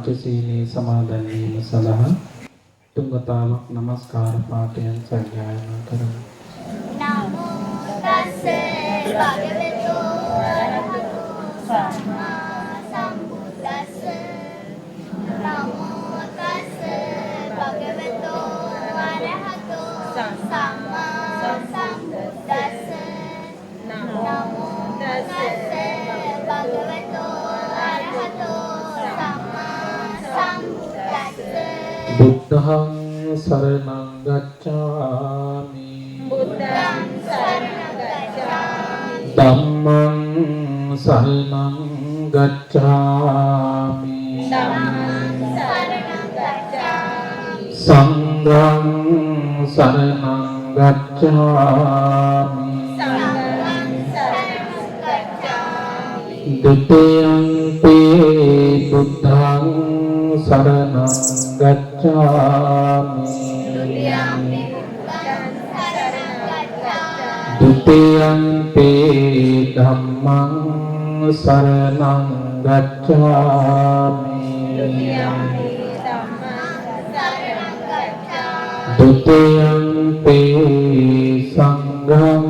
පංචශීලයේ සමාදන් වීම සඳහා තුන්වතාවක් නමස්කාර පාඨයන් සජ්ජායනා කරමු. නමෝ තස්ස භගවතෝ අරහතෝ සම්මා සම්බුද්දස්ස. නමෝ තස්ස භගවතෝ අරහතෝ සම්මා සම්බුද්දස්ස. නමෝ තස්ස භගවතෝ අරහතෝ සම්මා සම්බුද්දස්ස. බුද්ධං සරණං ගච්ඡාමි. බුද්ධං සරණං ගච්ඡාමි. ධම්මං සරණං ගච්ඡාමි. ධම්මං සරණං ගච්ඡාමි. සංඝං සරණං ගච්ඡාමි. සංඝං සරණං ගච්ඡාමි. ဒုတိယံ පි බුද්ධං සරණං ගච්ඡාමි. ဒုတိယံ පි ධම්මං සරණං ගච්ඡාමි. ဒုတိယံ පි සංඝං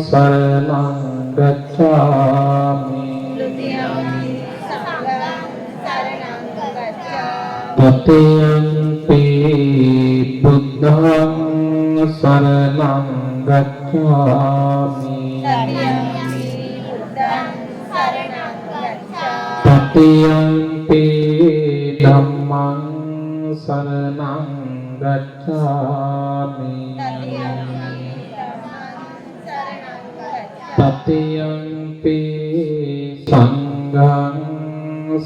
සරණං ගච්ඡාමි. တတိယံ පි බුද්ධං සරණං ගච්ඡාමි. တတိယံ පි ධම්මං සරණං ගච්ඡාමි. တတိယံ පි සංඝං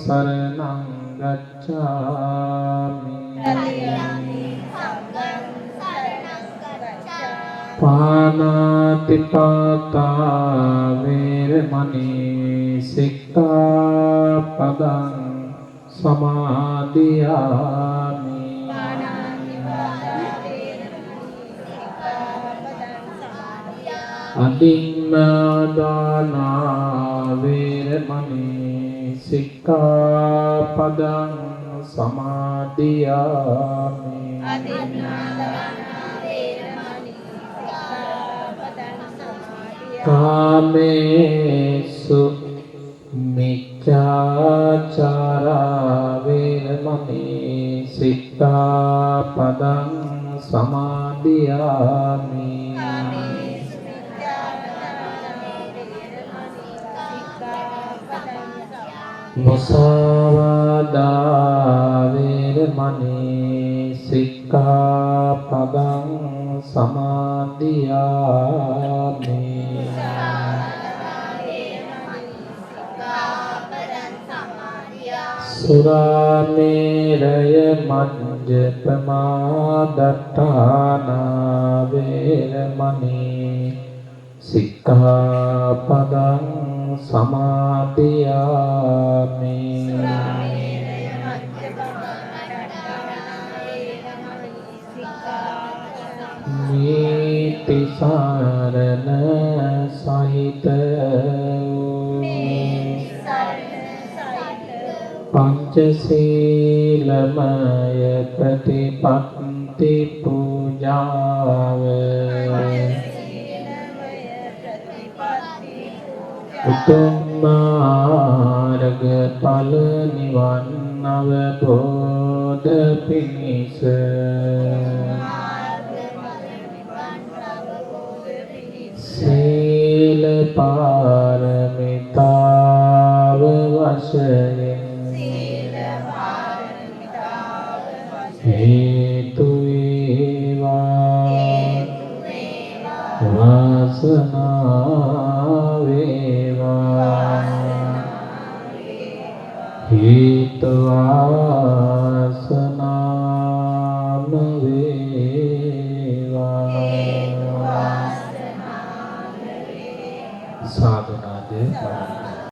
සරණං ගච්ඡාමි. පාණාතිපාතා වේරමණී සික්ඛාපදං සමාදියාමි. අදින්නාදානා වේරමණී සික්ඛාපදං සමාදියාමි. කාමේසු මිච්ඡාචාරා වේරමණී සික්ඛාපදං සමාදියාමි. මුසාවාදා වේරමණී සික්ඛාපදං සමාදියාමි. සුරාමේරය මජ්ජපමා දට්ඨානා වේරමණී සික්ඛාපදං සමාදියාමි. නීතිසරණ සහිත පංචශීලමය ප්‍රතිපත්ති පූජාව උතුම් මාර්ග ඵල නිවන් අවබෝධ පිණිස සීල පාරමිතාව වශයෙන් හේතු වේවා වාසනා